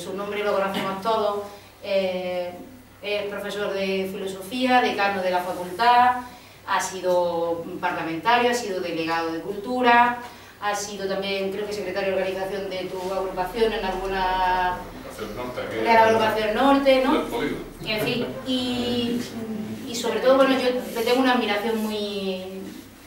su nombre lo conocemos todos. Es profesor de filosofía, decano de la facultad, ha sido parlamentario, ha sido delegado de cultura, ha sido también, creo que secretario de organización de tu agrupación en alguna... de la agrupación norte, ¿no? En fin, y sobre todo, bueno, yo le tengo una admiración muy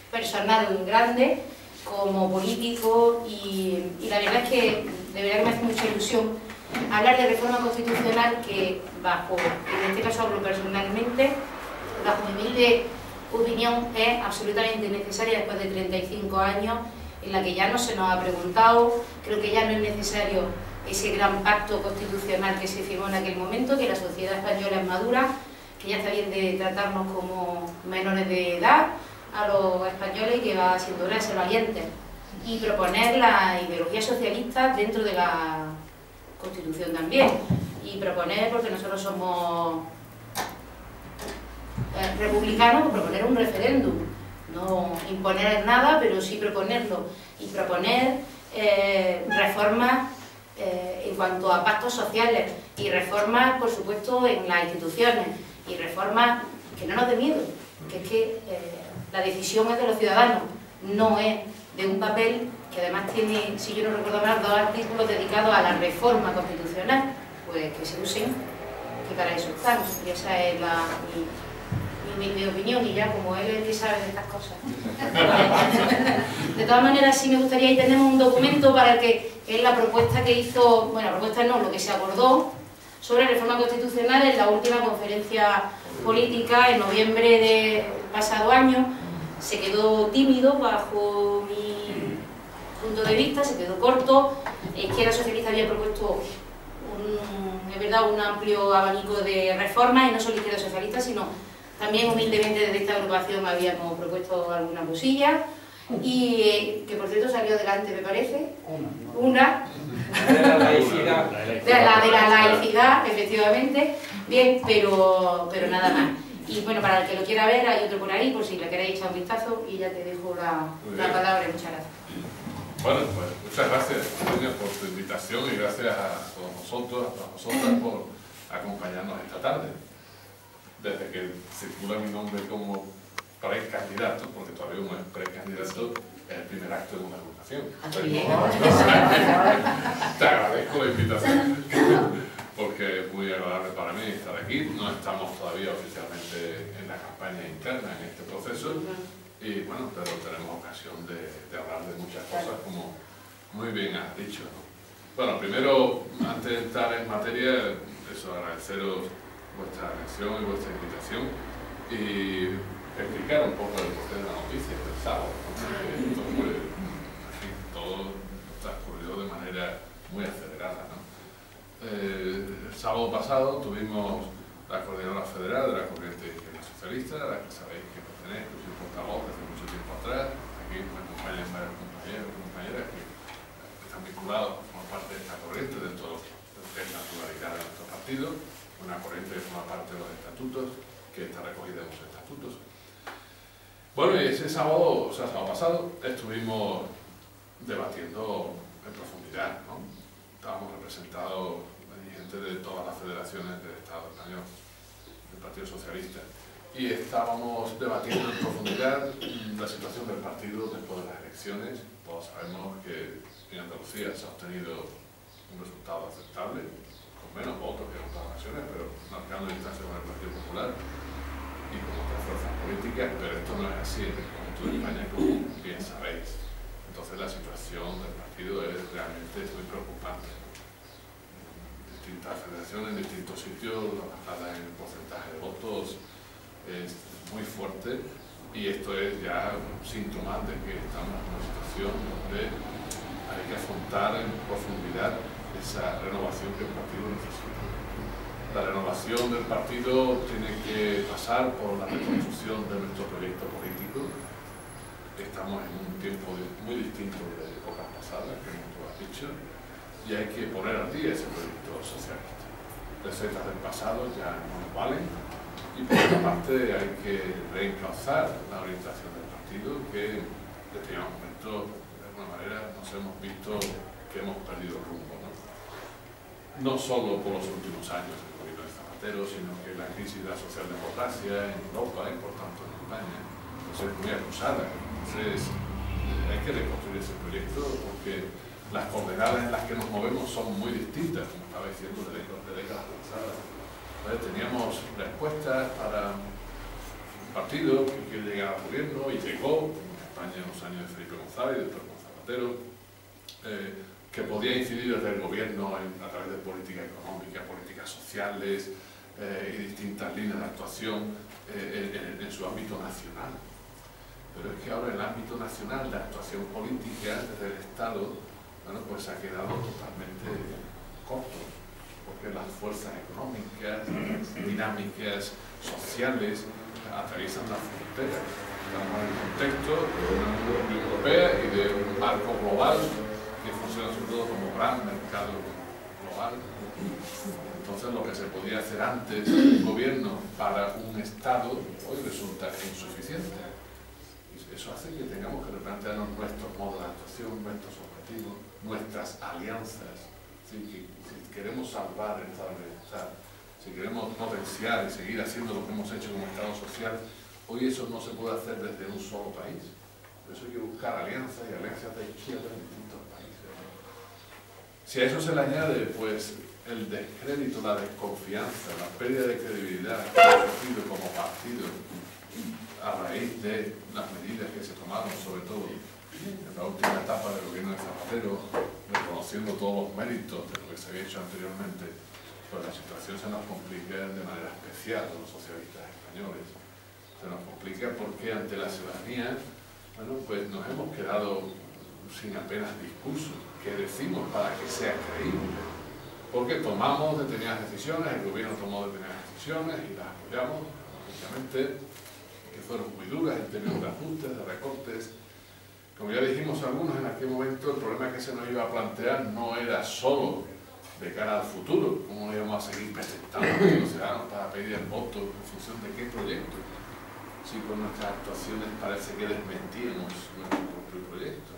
personal, muy grande, como político, y la verdad es que de verdad que me hace mucha ilusión hablar de reforma constitucional que bajo, en este caso hablo personalmente, bajo mi humilde opinión es absolutamente necesaria después de 35 años, en la que ya no se nos ha preguntado, creo que ya no es necesario ese gran pacto constitucional que se firmó en aquel momento, que la sociedad española es madura, que ya está bien de tratarnos como menores de edad a los españoles y que va siendo hora de ser valientes y proponer la ideología socialista dentro de la Constitución también, y proponer, porque nosotros somos republicanos, proponer un referéndum, no imponer nada, pero sí proponerlo, y proponer reformas en cuanto a pactos sociales, y reformas, por supuesto, en las instituciones, y reformas que no nos dé miedo, que es que la decisión es de los ciudadanos, no es de un papel que además tiene, si yo no recuerdo mal, 2 artículos dedicados a la reforma constitucional, pues que se usen, que para eso están, y esa es mi opinión, y ya como él es el que sabe de estas cosas. De todas maneras, sí me gustaría, y tenemos un documento para el que es la propuesta que hizo, bueno, la propuesta no, lo que se acordó sobre reforma constitucional en la última conferencia política en noviembre del pasado año. Se quedó tímido bajo mi punto de vista, se quedó corto. Izquierda Socialista había propuesto es verdad, un amplio abanico de reformas, y no solo Izquierda Socialista, sino también humildemente desde esta agrupación habíamos propuesto alguna cosilla, y que por cierto salió adelante, me parece, una de la laicidad, de la laicidad, efectivamente, bien, pero nada más. Y bueno, para el que lo quiera ver, hay otro por ahí, por si le queréis echar un vistazo, y ya te dejo la palabra. Muchas gracias. Bueno, pues muchas gracias, Sonia, por tu invitación, y gracias a todos vosotros, a todas vosotras por acompañarnos esta tarde. Desde que circula mi nombre como precandidato, porque todavía no es precandidato, es el primer acto de una agrupación. Te agradezco la invitación, porque es muy agradable para mí estar aquí. No estamos todavía oficialmente en la campaña interna en este proceso, y bueno, pero tenemos ocasión de hablar de muchas cosas, como muy bien has dicho, ¿no? Bueno, primero, antes de entrar en materia, eso, agradeceros vuestra atención y vuestra invitación, y explicar un poco el porqué de la noticia del sábado, ¿no? Todo transcurrió de manera muy acelerada, ¿no? El sábado pasado tuvimos la coordinadora federal de la corriente izquierda socialista, a la que sabéis que pertenezco, soy portavoz desde mucho tiempo atrás. Aquí me acompañan varios compañeros y compañeras que están vinculados como parte de esta corriente dentro de la pluralidad de nuestro partido, una corriente que forma parte de los estatutos, que está recogida en los estatutos. Bueno, y ese sábado, o sea, sábado pasado, estuvimos debatiendo en profundidad, ¿no? Estábamos representados gente de todas las federaciones del Estado español, del Partido Socialista, y estábamos debatiendo en profundidad la situación del partido después de las elecciones. Todos sabemos que en Andalucía se ha obtenido un resultado aceptable, con menos votos que en otras ocasiones, pero marcando distancia con el Partido Popular y con otras fuerzas políticas, pero esto no es así en el conjunto de España, como bien sabéis. Entonces la situación del partido es realmente muy preocupante. Distintas federaciones, en distintos sitios, la bajada en el porcentaje de votos es muy fuerte, y esto es ya síntoma de que estamos en una situación donde hay que afrontar en profundidad esa renovación que el partido necesita. La renovación del partido tiene que pasar por la reconstrucción de nuestro proyecto político. Estamos en un tiempo muy distinto de épocas pasadas, como tú has dicho, y hay que poner al día ese proyecto socialista. Recetas del pasado ya no nos valen, y por otra parte hay que reencauzar la orientación del partido, que en determinados momentos de alguna manera nos hemos visto que hemos perdido el rumbo, ¿no? no solo por los últimos años del gobierno de Zapatero, sino que la crisis de la socialdemocracia en Europa y por tanto en España es muy acusada. Entonces hay que reconstruir ese proyecto porque las coordenadas en las que nos movemos son muy distintas, como estaba diciendo, de décadas pasadas. Entonces, teníamos respuestas para un partido que quiere llegar al gobierno y llegó en España en los años de Felipe González y después con Zapatero, que podía incidir desde el gobierno a través de política económica, políticas sociales y distintas líneas de actuación en su ámbito nacional. Pero es que ahora el ámbito nacional de actuación política desde el Estado, bueno, pues ha quedado totalmente corto, porque las fuerzas económicas, dinámicas sociales atraviesan las fronteras. Estamos en el contexto de una Unión Europea y de un marco global que funciona sobre todo como gran mercado global. Entonces lo que se podía hacer antes un gobierno para un Estado hoy resulta insuficiente. Eso hace que tengamos que replantearnos nuestros modos de actuación, nuestros objetivos, nuestras alianzas. Si queremos salvar el estado de bienestar, si queremos potenciar y seguir haciendo lo que hemos hecho como Estado social, hoy eso no se puede hacer desde un solo país. Por eso hay que buscar alianzas y alianzas de izquierda en distintos países. Si a eso se le añade pues el descrédito, la desconfianza, la pérdida de credibilidad que ha sufrido como partido a raíz de las medidas que se tomaron, sobre todo en la última etapa del gobierno de Zapatero, reconociendo todos los méritos de lo que se había hecho anteriormente, pues la situación se nos complica de manera especial a los socialistas españoles. Se nos complica porque ante la ciudadanía, bueno, pues nos hemos quedado sin apenas discurso. ¿Qué decimos para que sea creíble? Porque tomamos determinadas decisiones, el gobierno tomó determinadas decisiones y las apoyamos, lógicamente, que fueron muy duras en términos de ajustes, de recortes. Como ya dijimos algunos en aquel momento, el problema que se nos iba a plantear no era solo de cara al futuro, cómo íbamos a seguir presentando a los ciudadanos para pedir el voto en función de qué proyecto, si con nuestras actuaciones parece que desmentíamos nuestro propio proyecto,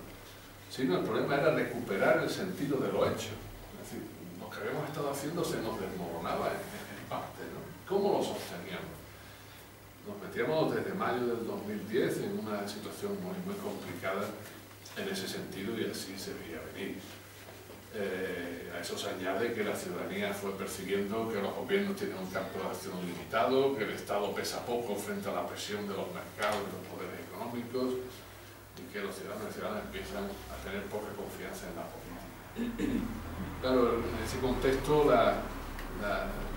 sino el problema era recuperar el sentido de lo hecho. Es decir, lo que habíamos estado haciendo se nos desmoronaba en parte, ¿no? ¿Cómo lo sosteníamos? Nos metíamos desde mayo del 2010 en una situación muy complicada en ese sentido y así se veía venir. A eso se añade que la ciudadanía fue percibiendo que los gobiernos tienen un campo de acción limitado, que el Estado pesa poco frente a la presión de los mercados y los poderes económicos y que los ciudadanos y ciudadanas empiezan a tener poca confianza en la política. Claro, en ese contexto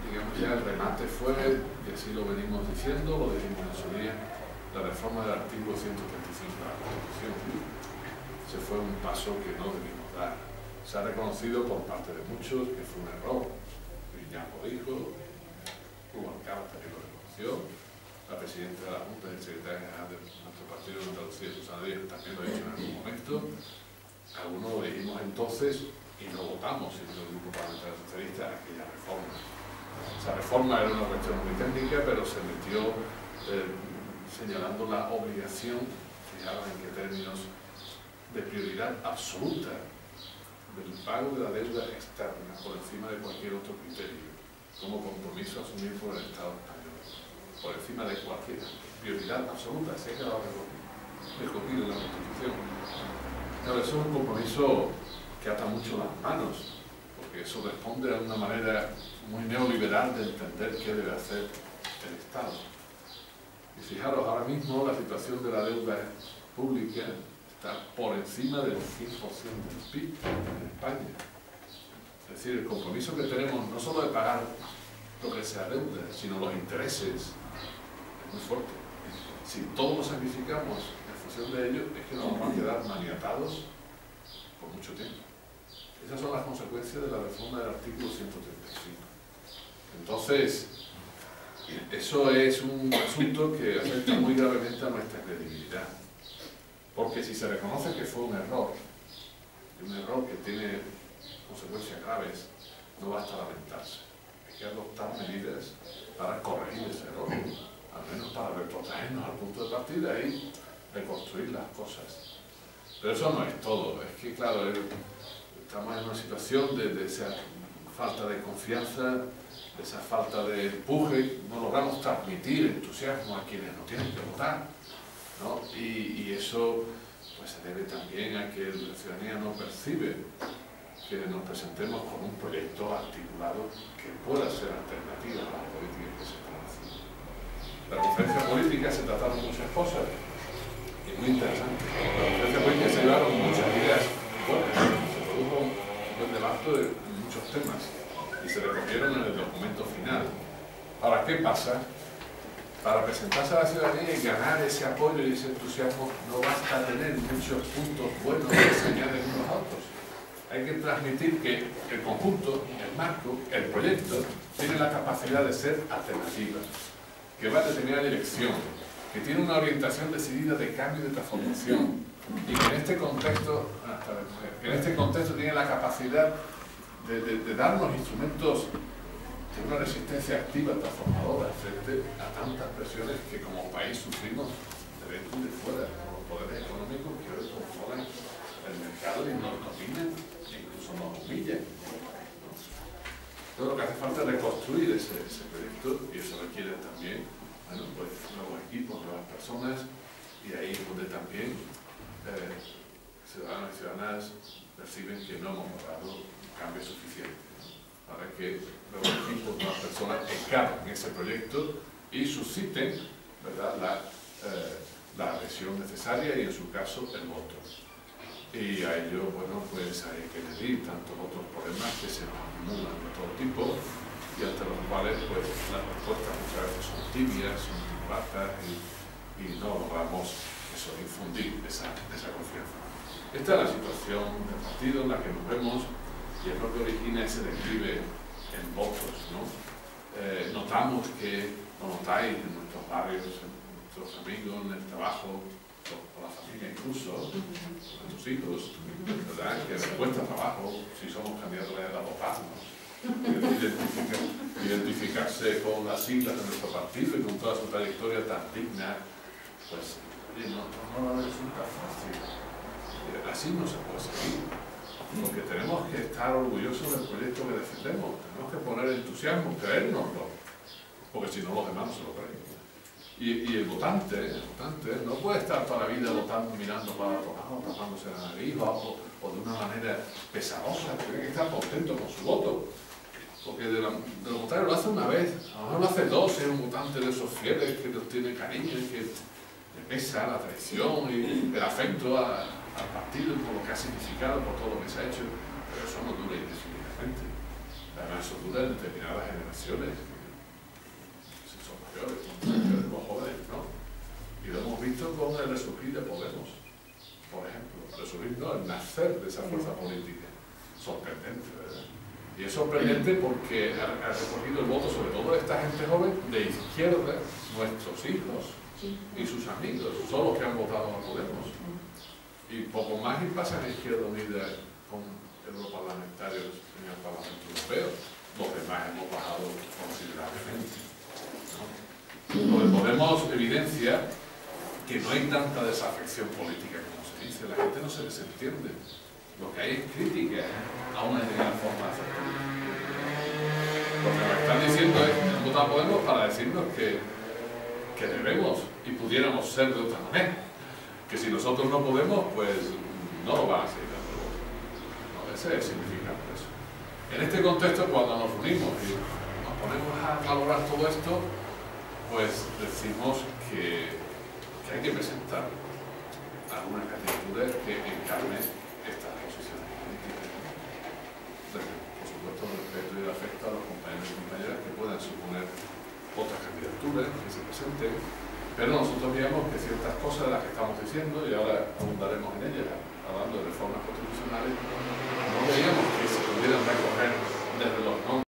digamos ya el remate fue, y así lo venimos diciendo, lo dijimos en su día, la reforma del artículo 135 de la Constitución. Ese fue un paso que no debimos dar. Se ha reconocido por parte de muchos que fue un error. Griñán lo dijo, Hugo Alcázar también lo reconoció, la presidenta de la Junta y el secretario general de nuestro partido, Andalucía, Susana Díaz, también lo ha dicho en algún momento. Algunos lo dijimos entonces y no votamos en el Grupo Parlamentario Socialista aquella reforma. Esa reforma era una cuestión muy técnica, pero se metió señalando la obligación, fijaros en qué términos, de prioridad absoluta del pago de la deuda externa por encima de cualquier otro criterio, como compromiso asumido por el Estado español, por encima de cualquier prioridad absoluta, se ha quedado recogido en la Constitución. Claro, eso es un compromiso que ata mucho las manos, porque eso responde a una manera muy neoliberal de entender qué debe hacer el Estado. Y fijaros, ahora mismo la situación de la deuda pública está por encima del 100% del PIB en España. Es decir, el compromiso que tenemos no solo de pagar lo que sea deuda, sino los intereses, es muy fuerte. Si todos lo sacrificamos en función de ello, es que nos vamos a quedar maniatados por mucho tiempo. Esas son las consecuencias de la reforma del artículo 135. Entonces, eso es un asunto que afecta muy gravemente a nuestra credibilidad. Porque si se reconoce que fue un error que tiene consecuencias graves, no basta lamentarse. Hay que adoptar medidas para corregir ese error, al menos para retrotraernos al punto de partida y reconstruir las cosas. Pero eso no es todo. Es que, claro, estamos en una situación de esa falta de confianza, esa falta de empuje, no logramos transmitir entusiasmo a quienes nos tienen que votar, ¿no? Y eso pues se debe también a que la ciudadanía no percibe que nos presentemos con un proyecto articulado que pueda ser alternativa a las políticas que se están haciendo. En la conferencia política se trataron muchas cosas y muy interesantes. En la conferencia política se llevaron muchas ideas buenas, se produjo un buen debate de muchos temas y se recogieron en el documento final. Ahora, ¿qué pasa? Para presentarse a la ciudadanía y ganar ese apoyo y ese entusiasmo no basta tener muchos puntos buenos que se añaden unos a otros. Hay que transmitir que el conjunto, el marco, el proyecto, tiene la capacidad de ser alternativa, que va en determinada dirección, que tiene una orientación decidida de cambio y de transformación, y que en este contexto, tiene la capacidad de darnos instrumentos de una resistencia activa, transformadora, frente a tantas presiones que como país sufrimos de dentro y de fuera, con los poderes económicos que hoy controlan el mercado y nos dominan e incluso nos humillan. Todo lo que hace falta es reconstruir ese proyecto, y eso requiere también, bueno, pues, nuevos equipos, nuevas personas, y ahí es donde también ciudadanos y ciudadanas perciben que no hemos logrado un cambio suficiente para que nuevos equipos, nuevas personas encarnen ese proyecto y susciten, ¿verdad?, la adhesión necesaria y, en su caso, el voto. Y a ello, bueno, pues hay que medir tantos otros problemas que se nos acumulan de todo tipo y ante los cuales, pues, las respuestas muchas veces son tibias, son tibulatas y no logramos eso, infundir esa confianza. Esta es la situación del partido en la que nos vemos y es lo que origina ese declive en votos, ¿no? Notamos que, lo notáis en nuestros barrios, en nuestros amigos, en el trabajo, con la familia incluso, con nuestros hijos, ¿verdad?, que les cuesta trabajo si somos candidatos a votar, ¿no? Identificarse con las siglas de nuestro partido y con toda su trayectoria tan digna, pues no resulta fácil. Así no se puede seguir, porque tenemos que estar orgullosos del proyecto que defendemos, tenemos que poner entusiasmo, creérnoslo, porque si no los demás no se lo creen. Y el votante no puede estar toda la vida votando, mirando para otro lado, tapándose la nariz o de una manera pesarosa, tiene que estar contento con su voto. Porque de los votarios lo hace una vez, a lo mejor lo hace dos, es un votante de esos fieles que nos tiene cariño y que le pesa la traición y el afecto al partido por lo que ha significado, por todo lo que se ha hecho, pero eso no dura indefinidamente. Además, eso dura en determinadas generaciones, si son mayores, los jóvenes, ¿no? Y lo hemos visto con el resurgir de Podemos, por ejemplo, el nacer de esa fuerza política. Sorprendente, ¿verdad? Y es sorprendente porque ha recogido el voto, sobre todo de esta gente joven, de izquierda, nuestros hijos y sus amigos, son los que han votado a Podemos. Y poco más y pasa en Izquierda Unida con europarlamentarios en el Parlamento Europeo. Los demás hemos bajado considerablemente, ¿no? Lo de Podemos evidencia que no hay tanta desafección política como se dice. La gente no se desentiende. Lo que hay es crítica a una determinada forma de hacer política. Lo que nos están diciendo es que hemos votado a Podemos para decirnos que debemos y pudiéramos ser de otra manera. Que si nosotros no podemos, pues no lo van a seguir dando el voto. No, ese es el significado de eso. En este contexto, cuando nos unimos y nos ponemos a valorar todo esto, pues decimos que hay que presentar alguna candidatura que encarne estas posiciones políticas. Por supuesto, respeto y afecto a los compañeros y compañeras que puedan suponer otras candidaturas que se presenten. Pero nosotros veíamos que ciertas cosas de las que estamos diciendo, y ahora abundaremos en ellas, hablando de reformas constitucionales, no veíamos que se pudieran recoger desde los nombres